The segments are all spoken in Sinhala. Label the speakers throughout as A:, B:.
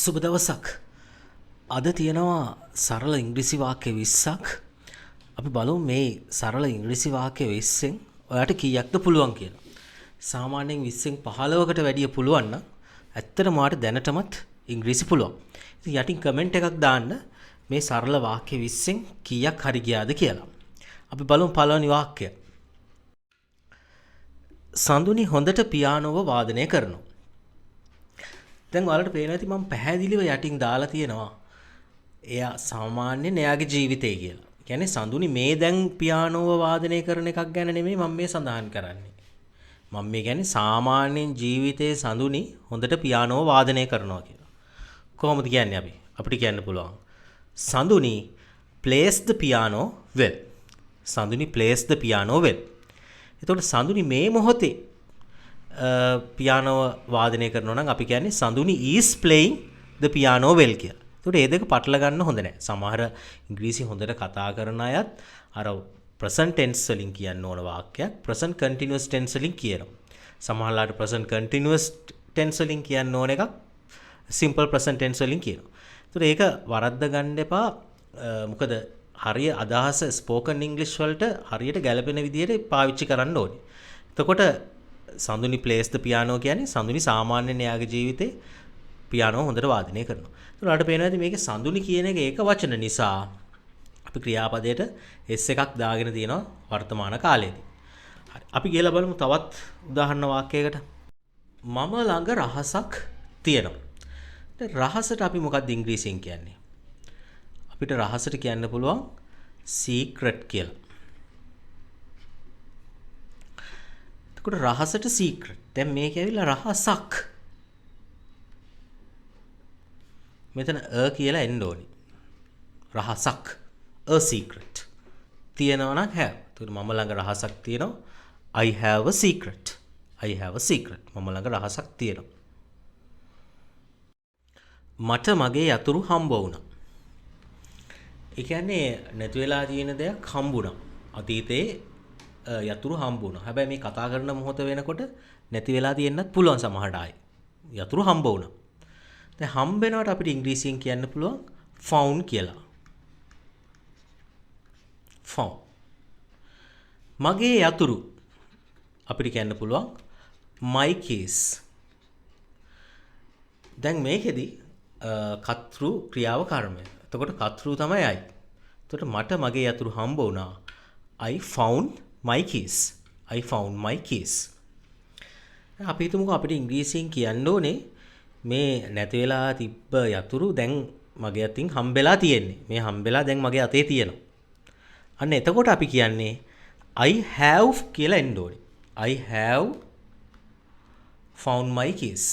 A: සුබ දවසක්. අද තියෙනවා සරල ඉංග්‍රීසි වාක්‍ය 20ක්. අපි බලමු මේ සරල ඉංග්‍රීසි වාක්‍ය 20න් ඔයාලට කීයක්ද පුළුවන් කියලා. සාමාන්‍යයෙන් 20න් 15කට වැඩිය පුළුවන් නම් ඇත්තටම ඔයාලට දැනටමත් ඉංග්‍රීසි පුළුවන්. ඉතින් යටින් කමෙන්ට් එකක් දාන්න මේ සරල වාක්‍ය 20න් කීයක් හරි ගියාද කියලා. අපි බලමු පළවෙනි වාක්‍යය. සඳුනි හොඳට පියානෝව වාදනය කරනවා. දැන් ඔයාලට පේනවා ඇති මම පැහැදිලිව යටින් දාලා තියෙනවා. එයා සාමාන්‍යයෙන් එයාගේ ජීවිතය කියලා. කියන්නේ සඳුනි මේ දැන් පියානෝව වාදනය කරන එකක් ගැන නෙමෙයි මම මේ සඳහන් කරන්නේ. මම මේ කියන්නේ සාමාන්‍යයෙන් ජීවිතයේ සඳුනි හොඳට පියානෝව වාදනය කරනවා කියලා. කොහොමද කියන්නේ අපි? අපිට කියන්න පුළුවන්. Sanduni plays the piano well. Sanduni plays the piano well. එතකොට සඳුනි මේ මොහොතේ පියානෝ වාදනය කරනවා නම් අපි කියන්නේ Sanduni is playing the piano well කියලා. ඒකට මේ දෙක පටල ගන්න හොඳ නැහැ. සමහර ඉංග්‍රීසි හොඳට කතා කරන අයත් අර present tense වලින් කියන්න ඕන වාක්‍යයක් present continuous tense වලින් කියනවා. සමහරලාට present continuous tense වලින් කියන්න ඕන එකක් simple present tense වලින් කියනවා. ඒකට ඒක වරද්ද ගන්න එපා. මොකද හරිය අදහස spoken english වලට හරියට ගැලපෙන විදිහට පාවිච්චි කරන්න ඕනේ. එතකොට සඳුනි plays the piano කියන්නේ සඳුනි සාමාන්‍යයෙන් එයාගේ ජීවිතේ පියානෝ හොඳට වාදනය කරනවා. ඒකට ඔයාලට පේනවා ඇති මේකේ සඳුනි කියන එක ඒක වචන නිසා අපි ක්‍රියාපදයට s එකක් දාගෙන තියෙනවා වර්තමාන කාලයේදී. හරි. අපි ගිහලා බලමු තවත් උදාහරණ වාක්‍යයකට. මම ළඟ රහසක් තියෙනවා. දැන් රහසට අපි මොකක්ද ඉංග්‍රීසියෙන් කියන්නේ? අපිට රහසට කියන්න පුළුවන් secret කියලා. එතකොට රහසට secret. දැන් මේක ඇවිල්ලා රහසක්. මෙතන කියලා එන්න ඕනි. රහසක්. a secret. තියෙනවා නම් have. එතකොට මම ළඟ රහසක් තියෙනවා. I have a secret. I have a secret. මම ළඟ රහසක් තියෙනවා. මට මගේ යතුරු හම්බ වුණා. ඒ කියන්නේ නැති වෙලා තියෙන දෙයක් හම්බුණා. අතීතේ යතුරු හම්බ වුණා. හැබැයි මේ කතා කරන මොහොත වෙනකොට නැති වෙලා තියෙන්නත් පුළුවන් සමහරට ආයි. යතුරු හම්බ වුණා. දැන් හම්බ වෙනවට අපිට ඉංග්‍රීසියෙන් කියන්න පුළුවන් found කියලා. found. මගේ යතුරු අපිට කියන්න පුළුවන් my keys. දැන් මේකෙදි කතෘ ක්‍රියාව කර්මය. එතකොට කතෘ තමයි I. එතකොට මට මගේ යතුරු හම්බ වුණා. I found my keys. I found my keys. අපි හිතමුකෝ අපිට ඉංග්‍රීසියෙන් කියන්න ඕනේ මේ නැති වෙලා තිබ්බ යතුරු දැන් මගේ අතින් හම්බෙලා තියෙන්නේ. මේ හම්බෙලා දැන් මගේ අතේ තියෙනවා. අන්න එතකොට අපි කියන්නේ I have කියලා එන්න ඕනේ. I have found my keys.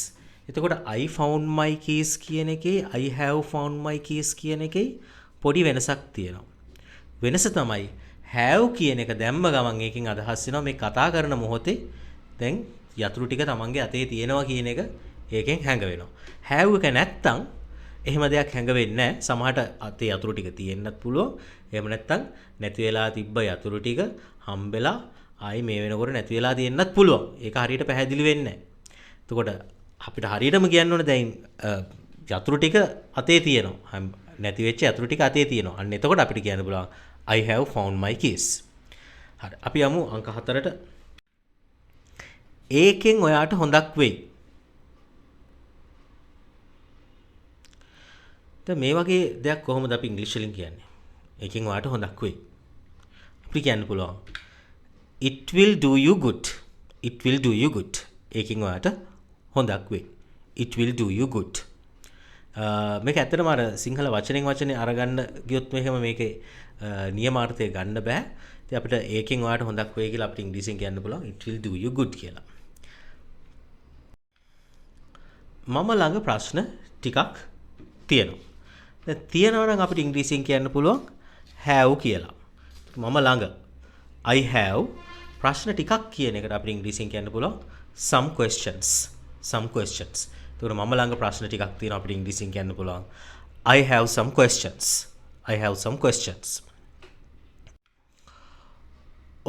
A: එතකොට I found my keys කියන එකේ I have found my keys කියන එකේ පොඩි වෙනසක් තියෙනවා. වෙනස තමයි have කියන එක දැම්ම ගමන් ඒකෙන් අදහස් වෙනවා මේ කතා කරන මොහොතේ දැන් යතුරු ටික තමන්ගේ අතේ තියෙනවා කියන එක ඒකෙන් හැඟ වෙනවා. have එක නැත්තම් එහෙම දෙයක් හැඟ වෙන්නේ නැහැ. සමහරට අතේ යතුරු ටික තියෙන්නත් පුළුවන්. එහෙම නැත්තම් නැති වෙලා තිබ්බ යතුරු ටික හම්බෙලා ආයි මේ වෙනකොට නැති වෙලා තියෙන්නත් පුළුවන්. ඒක හරියට පැහැදිලි වෙන්නේ නැහැ. එතකොට අපිට හරියටම කියන්න ඕනේ දැන් යතුරු ටික අතේ තියෙනවා. නැති වෙච්ච යතුරු ටික අතේ තියෙනවා. අන්න එතකොට අපිට කියන්න පුළුවන් I have found my keys. හරි. අපි යමු අංක 4ට. ඒකෙන් ඔයාට හොඳක් වෙයි. දැන් මේ වගේ දෙයක් කොහොමද අපි ඉංග්‍රීසි වලින් කියන්නේ? ඒකෙන් ඔයාට හොඳක් වෙයි. අපිට කියන්න පුළුවන් it will do you good. It will do you good. ඒකෙන් ඔයාට හොඳක් වෙයි. It will do you good. මේක ඇත්තටම අර සිංහල වචනෙන් වචනේ අරගන්න ගියොත් මෙහෙම මේකේ නියමාර්ථය ගන්න බෑ. ඉතින් අපිට ඒකෙන් ඔයාට හොඳක් වෙයි කියලා අපිට ඉංග්‍රීසියෙන් කියන්න පුළුවන් it will do you good කියලා. මම ළඟ ප්‍රශ්න ටිකක් තියෙනවා. දැන් තියෙනවා නම් අපිට ඉංග්‍රීසියෙන් කියන්න පුළුවන් have කියලා. මම ළඟ I have ප්‍රශ්න ටිකක් කියන එකට අපිට ඉංග්‍රීසියෙන් කියන්න පුළුවන් some questions. some questions. ඒතකොට මම ළඟ ප්‍රශ්න ටිකක් තියෙනවා අපිට ඉංග්‍රීසියෙන් කියන්න පුළුවන් I have some questions. I have some questions.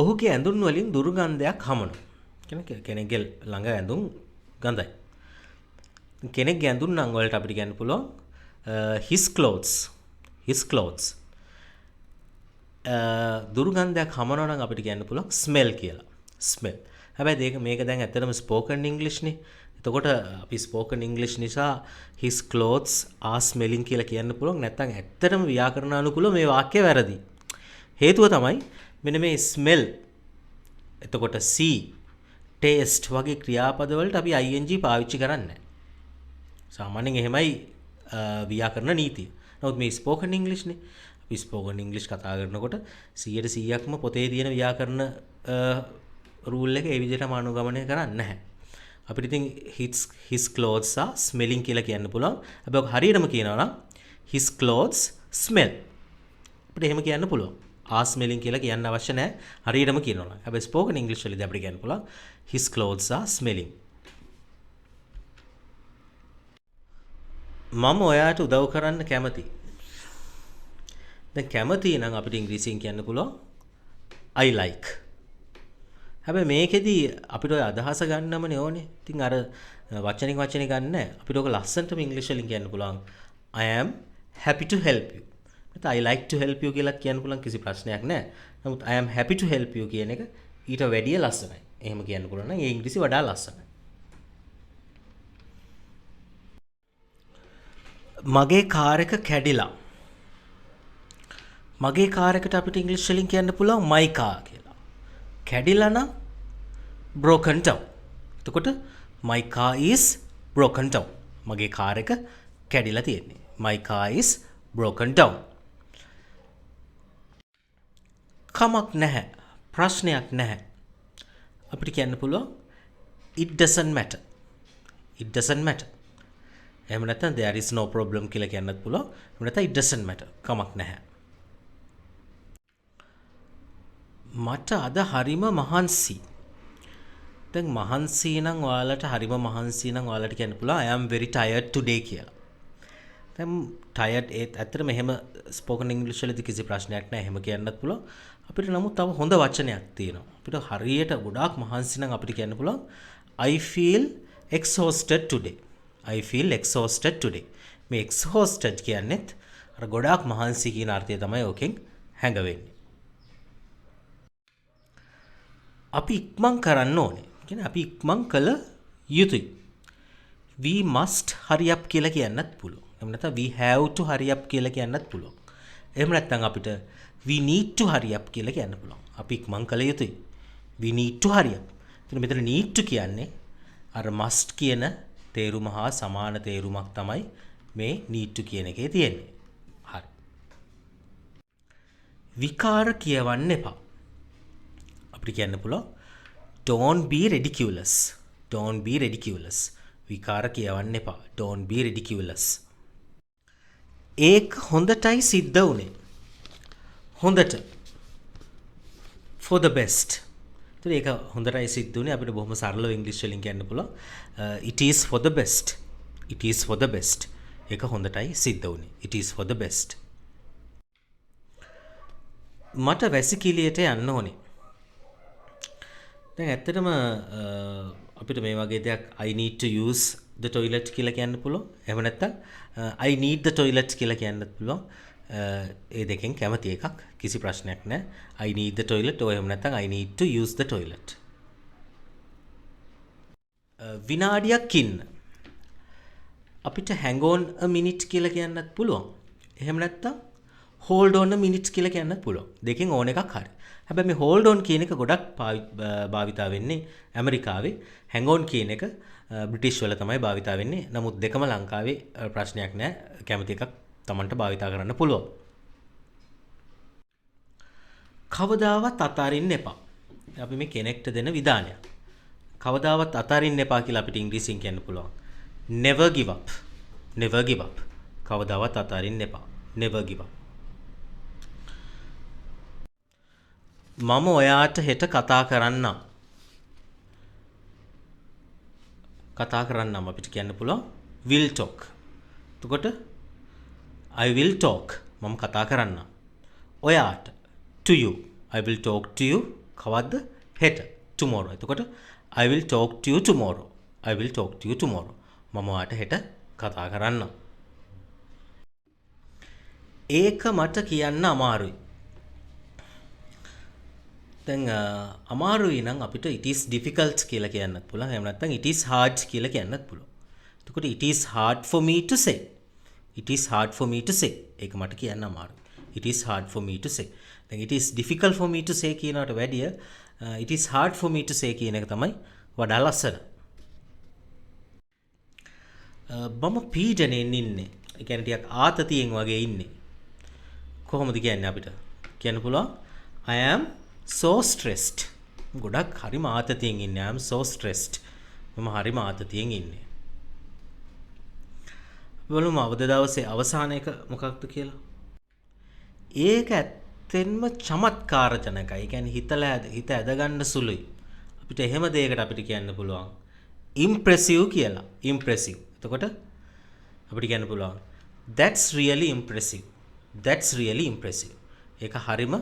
A: ඔහුගේ ඇඳුම් වලින් දුර්ගන්ධයක් හමනවා. කෙනෙක්ගේ ළඟ ඇඳුම් ගඳයි. කෙනෙක් ඇඳුම් නම් වලට අපිට කියන්න පුළුවන් his clothes. his clothes. දුර්ගන්ධයක් හමනවා නම් අපිට කියන්න පුළුවන් smell කියලා. smell. හැබැයි මේක දැන් ඇත්තටම spoken English නේ. එතකොට අපි spoken English නිසා his clothes are smelling කියලා කියන්න පුළුවන්. නැත්නම් ඇත්තටම ව්‍යාකරණ අනුකූලව මේ වාක්‍යය වැරදි. හේතුව තමයි මෙන්න මේ smell. එතකොට see, taste වගේ ක්‍රියාපද වලට අපි ing පාවිච්චි කරන්නේ නැහැ. සාමාන්‍යයෙන් එහෙමයි ව්‍යාකරණ නීතිය. නමුත් මේ spoken English නේ. අපි spoken English කතා කරනකොට 100%ක්ම පොතේ තියෙන ව්‍යාකරණ රූල් එක ඒ විදිහටම අනුගමනය කරන්නේ නැහැ. අපිට ඉතින් his clothes are smelling කියලා කියන්න පුළුවන්. හැබැයි හරියටම කියනවා නම් his clothes smell. අපිට එහෙම කියන්න පුළුවන්. are smelling කියලා කියන්න අවශ්‍ය නැහැ. හරියටම කියනවා නම්. හැබැයි spoken English වලදී අපිට කියන්න පුළුවන් his clothes are smelling. මම ඔයාට උදව් කරන්න කැමතියි. දැන් කැමති නම් අපිට ඉංග්‍රීසියෙන් කියන්න පුළුවන් I like. හැබැයි මේකෙදි අපිට ඔය අදහස ගන්නමනේ ඕනේ. ඉතින් අර වචනේ ගන්න නැහැ. අපිට ඔක ලස්සනටම ඉංග්‍රීසි වලින් කියන්න පුළුවන් I am happy to help you. නැත්නම් I like to help you කියලා කියන්න පුළුවන් කිසි ප්‍රශ්නයක් නැහැ. නමුත් I am happy to help you කියන එක ඊට වැඩිය ලස්සනයි. එහෙම කියන්න පුළුවන් නම් ඒ ඉංග්‍රීසි වඩා ලස්සනයි. මගේ කාර් එක කැඩිලා. මගේ කාර් එකට අපිට ඉංග්‍රීසි වලින් කියන්න පුළුවන් my car කියලා. කැඩිලා නම් broken down. එතකොට my car is broken down. මගේ කාර් එක කැඩිලා තියෙන්නේ. My car is broken down. කමක් නැහැ. ප්‍රශ්නයක් නැහැ. අපිට කියන්න පුළුවන් it doesn't matter. it doesn't matter. එහෙම නැත්නම් there is no problem කියලා කියන්නත් පුළුවන්. එහෙම නැත්නම් it doesn't matter. කමක් නැහැ. මට අද හරිම මහන්සි. දැන් මහන්සි නම් ඔයාලට හරිම මහන්සි නම් ඔයාලට කියන්න පුළුවන් I am very tired today කියලා. දැන් tired ඇත්තටම එහෙම spoken English වලදී කිසි ප්‍රශ්නයක් නැහැ. එහෙම කියන්නත් පුළුවන්. අපිට නමුත් තව හොඳ වචනයක් තියෙනවා. අපිට හරියට ගොඩාක් මහන්සි නම් අපිට කියන්න පුළුවන් I feel exhausted today. I feel exhausted today. මේ exhausted කියන්නේත් අර ගොඩාක් මහන්සි කියන අර්ථය තමයි ඕකෙන් හැඟවෙන්නේ. අපි ඉක්මන් කරන්න ඕනේ. කියන්නේ අපි ඉක්මන් කළ යුතුයි. We must hurry up කියලා කියන්නත් පුළුවන්. එහෙම නැත්නම් we have to hurry up කියලා කියන්නත් පුළුවන්. එහෙම නැත්නම් අපිට we need to hurry up කියලා කියන්න පුළුවන්. අපි ඉක්මන් කළ යුතුයි. We need to hurry up. එතන මෙතන need to කියන්නේ අර must කියන තේරුම හා සමාන තේරුමක් තමයි මේ need to කියන එකේ තියෙන්නේ. හරි. විකාර කියවන්න එපා. අපිට කියන්න පුළුවන් don't be ridiculous. don't be ridiculous. විකාර කියවන්න එපා. don't be ridiculous. ඒක හොඳටයි සිද්ධ වුනේ. හොඳට. for the best. ඒක හොඳටයි සිද්ධ වුනේ. අපිට බොහොම සරලව ඉංග්‍රීසි වලින් කියන්න පුළුවන් it is for the best. it is for the best. ඒක හොඳටයි සිද්ධ වුනේ. it is for the best. මට වැසිකිළියට යන්න ඕනේ. දැන් ඇත්තටම අපිට මේ වගේ දෙයක් I need to use the toilet කියලා කියන්න පුළුවන්. එහෙම නැත්නම් I need the toilet කියලා කියන්නත් පුළුවන්. ඒ දෙකෙන් කැමති එකක් කිසි ප්‍රශ්නයක් නැහැ. I need the toilet or එහෙම නැත්නම් I need to use the toilet. විනාඩියක් ඉන්න. අපිට hang on a minute කියලා කියන්නත් පුළුවන්. එහෙම නැත්නම් hold on a minute කියලා කියන්නත් පුළුවන්. දෙකෙන් ඕන එකක් හරි. හැබැයි මේ hold on කියන එක ගොඩක් භාවිතා වෙන්නේ ඇමරිකාවේ. hang on කියන එක බ්‍රිටිෂ් වල තමයි භාවිතා වෙන්නේ. නමුත් දෙකම ලංකාවේ ප්‍රශ්නයක් නැහැ. කැමති එකක් Tamanට භාවිතා කරන්න පුළුවන්. කවදාවත් අතාරින්න එපා. අපි මේ කෙනෙක්ට දෙන විධානයක්. කවදාවත් අතාරින්න එපා කියලා අපිට ඉංග්‍රීසියෙන් කියන්න පුළුවන්. never give up. never give up. කවදාවත් අතාරින්න එපා. never give up. මම ඔයාට හෙට කතා කරන්නම්. කතා කරන්නම් අපිට කියන්න පුළුවන් will talk. එතකොට I will talk. මම කතා කරන්නම්. ඔයාට to you. I will talk to you. කවද්ද? හෙට. tomorrow. එතකොට I will talk to you tomorrow. I will talk to you tomorrow. මම ඔයාට හෙට කතා කරන්නම්. ඒක මට කියන්න අමාරුයි. දැන් අමාරුයි නම් අපිට it is difficult කියලා කියන්නත් පුළුවන්. එහෙම නැත්නම් it is hard කියලා කියන්නත් පුළුවන්. එතකොට it is hard for me to say. It is hard for me to say. ඒක මට කියන්න අමාරුයි. It is hard for me to say. දැන් it is difficult for me to say කියනකට වැඩිය it is hard for me to say කියන එක තමයි වඩා ලස්සන. මම පීඩණයෙන් ඉන්නේ. ඒ කියන්නේ ටිකක් ආතතියෙන් වගේ ඉන්නේ. කොහොමද කියන්නේ අපිට? කියන්න පුළුවන් I am so stressed. ගොඩක් හරිම ආතතියෙන් ඉන්නේ. I am so stressed. මම හරිම ආතතියෙන් ඉන්නේ. බලමු අවද දවසේ අවසාන එක මොකක්ද කියලා. ඒක ඇත්තෙන්ම චමත්කාරජනකයි. ඒ කියන්නේ හිත ඇදගන්න සුළුයි. අපිට එහෙම දෙයකට අපිට කියන්න පුළුවන් impressive කියලා. impressive. එතකොට අපිට කියන්න පුළුවන් that's really impressive. That's really impressive. ඒක හරිම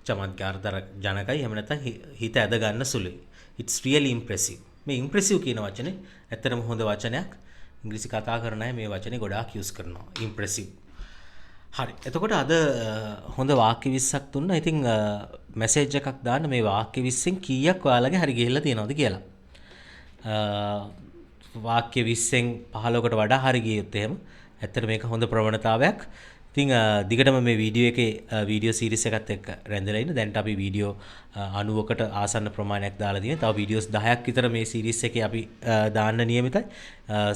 A: චමත්කාර ජනකයි. එහෙම නැත්නම් හිත ඇද ගන්න සුළුයි. It's really impressive. මේ impressive කියන වචනේ ඇත්තටම හොඳ වචනයක්. ඉංග්‍රීසි කතා කරන අය මේ වචනේ ගොඩාක් යූස් කරනවා. impressive. හරි. එතකොට අද හොඳ වාක්‍ය 20ක් දුන්නා. ඉතින් මැසේජ් එකක් දාන්න මේ වාක්‍ය 20න් කීයක් ඔයාලගේ හරි ගිහිල්ලා තියෙනවද කියලා. වාක්‍ය 20න් 15කට වඩා හරි ගියොත් එහෙම ඇත්තට මේක හොඳ ප්‍රවණතාවයක්. ඉතින් දිගටම මේ වීඩියෝ එකේ වීඩියෝ සීරීස් එකත් එක්ක රැඳලා ඉන්න. දැන්ට අපි වීඩියෝ 90කට ආසන්න ප්‍රමාණයක් දාලා තියෙනවා. තව වීඩියෝස් 10ක් විතර මේ සීරීස් එකේ අපි දාන්න නියමිතයි.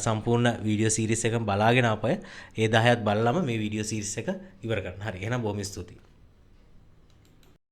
A: සම්පූර්ණ වීඩියෝ සීරීස් එකම බලාගෙන ආපය ඒ 10ත් බලලම මේ වීඩියෝ සීරීස් එක ඉවර කරන්න. හරි. එහෙනම් බොහොම ස්තුතියි.